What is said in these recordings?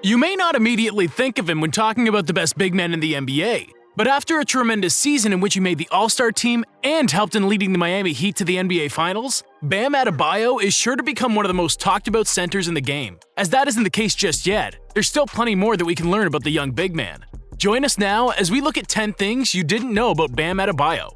You may not immediately think of him when talking about the best big men in the NBA, but after a tremendous season in which he made the All-Star team and helped in leading the Miami Heat to the NBA Finals, Bam Adebayo is sure to become one of the most talked about centers in the game. As that isn't the case just yet, there's still plenty more that we can learn about the young big man. Join us now as we look at 10 things you didn't know about Bam Adebayo.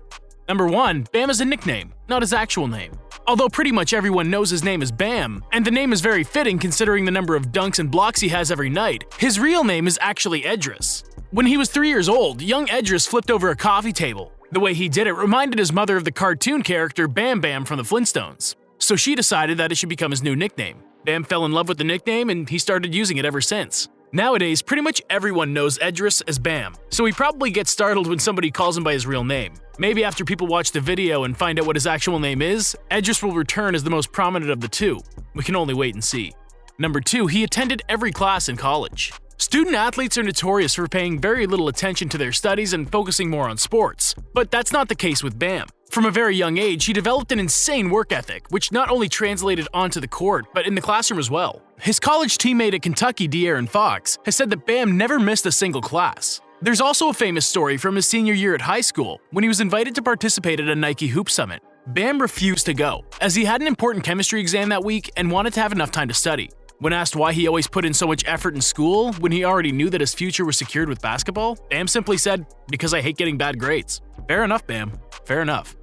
Number 1. Bam is a nickname, not his actual name. Although pretty much everyone knows his name is Bam, and the name is very fitting considering the number of dunks and blocks he has every night, his real name is actually Edris. When he was 3 years old, young Edris flipped over a coffee table. The way he did it reminded his mother of the cartoon character Bam Bam from the Flintstones. So she decided that it should become his new nickname. Bam fell in love with the nickname and he started using it ever since. Nowadays, pretty much everyone knows Edris as Bam, so he probably gets startled when somebody calls him by his real name. Maybe after people watch the video and find out what his actual name is, Edris will return as the most prominent of the two. We can only wait and see. Number 2. He attended every class in college. Student athletes are notorious for paying very little attention to their studies and focusing more on sports, but that's not the case with Bam. From a very young age, he developed an insane work ethic, which not only translated onto the court, but in the classroom as well. His college teammate at Kentucky, De'Aaron Fox, has said that Bam never missed a single class. There's also a famous story from his senior year at high school, when he was invited to participate at a Nike Hoop Summit. Bam refused to go, as he had an important chemistry exam that week and wanted to have enough time to study. When asked why he always put in so much effort in school when he already knew that his future was secured with basketball, Bam simply said, "Because I hate getting bad grades." Fair enough, Bam. Fair enough.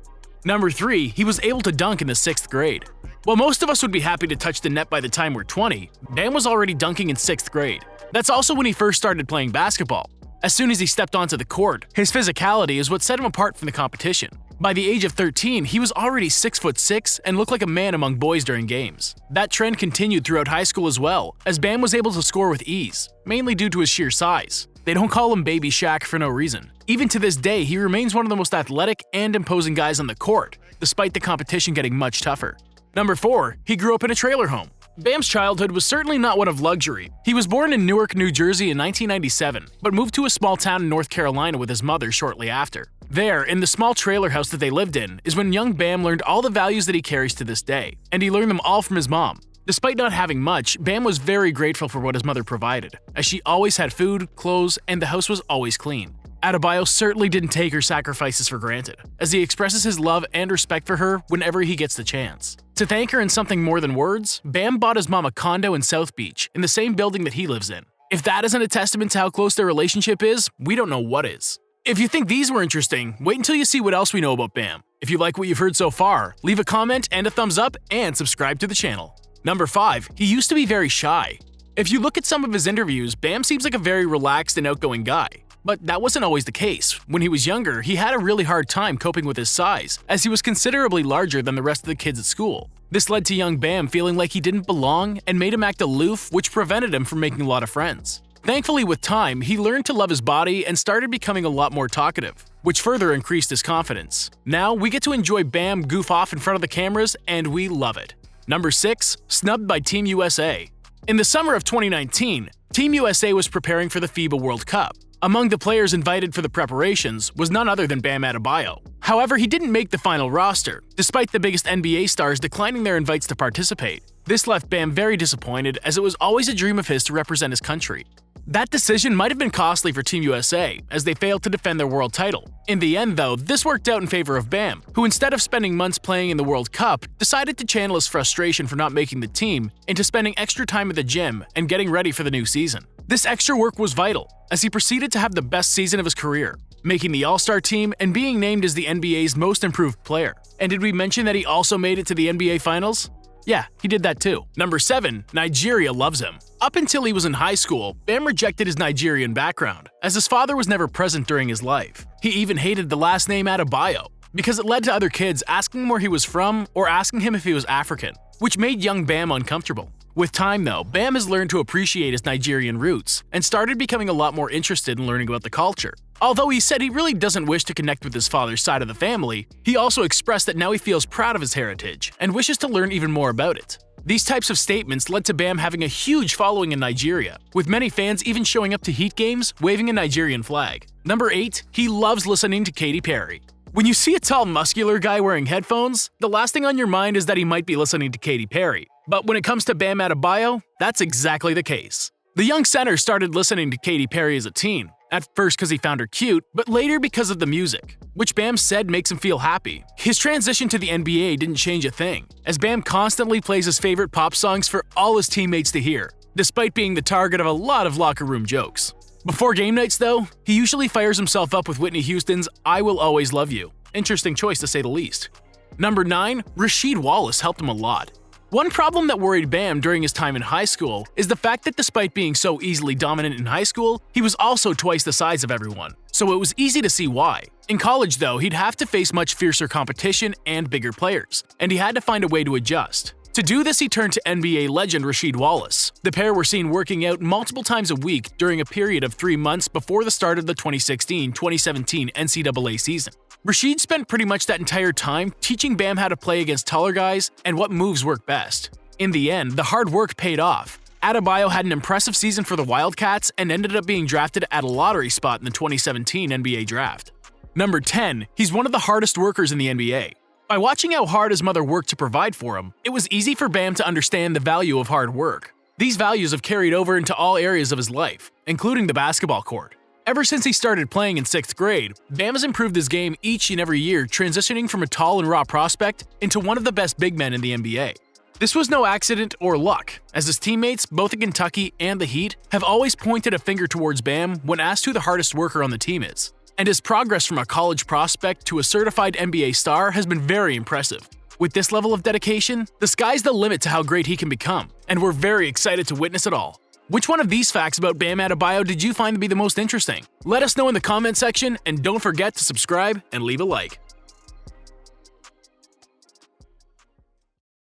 Number 3. He was able to dunk in the 6th grade. While most of us would be happy to touch the net by the time we're 20, Bam was already dunking in 6th grade. That's also when he first started playing basketball. As soon as he stepped onto the court, his physicality is what set him apart from the competition. By the age of 13, he was already 6'6" and looked like a man among boys during games. That trend continued throughout high school as well, as Bam was able to score with ease, mainly due to his sheer size. They don't call him Baby Shaq for no reason. Even to this day, he remains one of the most athletic and imposing guys on the court, despite the competition getting much tougher. Number 4. He grew up in a trailer home. Bam's childhood was certainly not one of luxury. He was born in Newark, New Jersey in 1997, but moved to a small town in North Carolina with his mother shortly after. There, in the small trailer house that they lived in, is when young Bam learned all the values that he carries to this day, and he learned them all from his mom. Despite not having much, Bam was very grateful for what his mother provided, as she always had food, clothes, and the house was always clean. Adebayo certainly didn't take her sacrifices for granted, as he expresses his love and respect for her whenever he gets the chance. To thank her in something more than words, Bam bought his mom a condo in South Beach, in the same building that he lives in. If that isn't a testament to how close their relationship is, we don't know what is. If you think these were interesting, wait until you see what else we know about Bam. If you like what you've heard so far, leave a comment and a thumbs up and subscribe to the channel. Number 5. He used to be very shy. If you look at some of his interviews, Bam seems like a very relaxed and outgoing guy. But that wasn't always the case. When he was younger, he had a really hard time coping with his size, as he was considerably larger than the rest of the kids at school. This led to young Bam feeling like he didn't belong and made him act aloof, which prevented him from making a lot of friends. Thankfully, with time, he learned to love his body and started becoming a lot more talkative, which further increased his confidence. Now, we get to enjoy Bam goof off in front of the cameras, and we love it. Number 6. Snubbed by Team USA. In the summer of 2019, Team USA was preparing for the FIBA World Cup. Among the players invited for the preparations was none other than Bam Adebayo. However, he didn't make the final roster, despite the biggest NBA stars declining their invites to participate. This left Bam very disappointed, as it was always a dream of his to represent his country. That decision might have been costly for Team USA, as they failed to defend their world title. In the end, though, this worked out in favor of Bam, who instead of spending months playing in the World Cup, decided to channel his frustration for not making the team into spending extra time at the gym and getting ready for the new season. This extra work was vital, as he proceeded to have the best season of his career, making the All-Star team and being named as the NBA's most improved player. And did we mention that he also made it to the NBA Finals? Yeah, he did that too. Number 7. Nigeria loves him. Up until he was in high school, Bam rejected his Nigerian background, as his father was never present during his life. He even hated the last name Adebayo, because it led to other kids asking where he was from or asking him if he was African, which made young Bam uncomfortable. With time though, Bam has learned to appreciate his Nigerian roots and started becoming a lot more interested in learning about the culture. Although he said he really doesn't wish to connect with his father's side of the family, he also expressed that now he feels proud of his heritage and wishes to learn even more about it. These types of statements led to Bam having a huge following in Nigeria, with many fans even showing up to Heat games waving a Nigerian flag. Number 8. He loves listening to Katy Perry. When you see a tall, muscular guy wearing headphones, the last thing on your mind is that he might be listening to Katy Perry. But when it comes to Bam Adebayo, that's exactly the case. The young center started listening to Katy Perry as a teen, at first because he found her cute, but later because of the music, which Bam said makes him feel happy. His transition to the NBA didn't change a thing, as Bam constantly plays his favorite pop songs for all his teammates to hear, despite being the target of a lot of locker room jokes. Before game nights though, he usually fires himself up with Whitney Houston's I Will Always Love You. Interesting choice to say the least. Number 9, Rasheed Wallace helped him a lot. One problem that worried Bam during his time in high school is the fact that despite being so easily dominant in high school, he was also twice the size of everyone, so it was easy to see why. In college though, he'd have to face much fiercer competition and bigger players, and he had to find a way to adjust. To do this, he turned to NBA legend Rasheed Wallace. The pair were seen working out multiple times a week during a period of 3 months before the start of the 2016-2017 NCAA season. Rasheed spent pretty much that entire time teaching Bam how to play against taller guys and what moves work best. In the end, the hard work paid off. Adebayo had an impressive season for the Wildcats and ended up being drafted at a lottery spot in the 2017 NBA draft. Number 10, he's one of the hardest workers in the NBA. By watching how hard his mother worked to provide for him, it was easy for Bam to understand the value of hard work. These values have carried over into all areas of his life, including the basketball court. Ever since he started playing in 6th grade, Bam has improved his game each and every year, transitioning from a tall and raw prospect into one of the best big men in the NBA. This was no accident or luck, as his teammates, both in Kentucky and the Heat, have always pointed a finger towards Bam when asked who the hardest worker on the team is. And his progress from a college prospect to a certified NBA star has been very impressive. With this level of dedication, the sky's the limit to how great he can become, and we're very excited to witness it all. Which one of these facts about Bam Adebayo did you find to be the most interesting? Let us know in the comment section, and don't forget to subscribe and leave a like.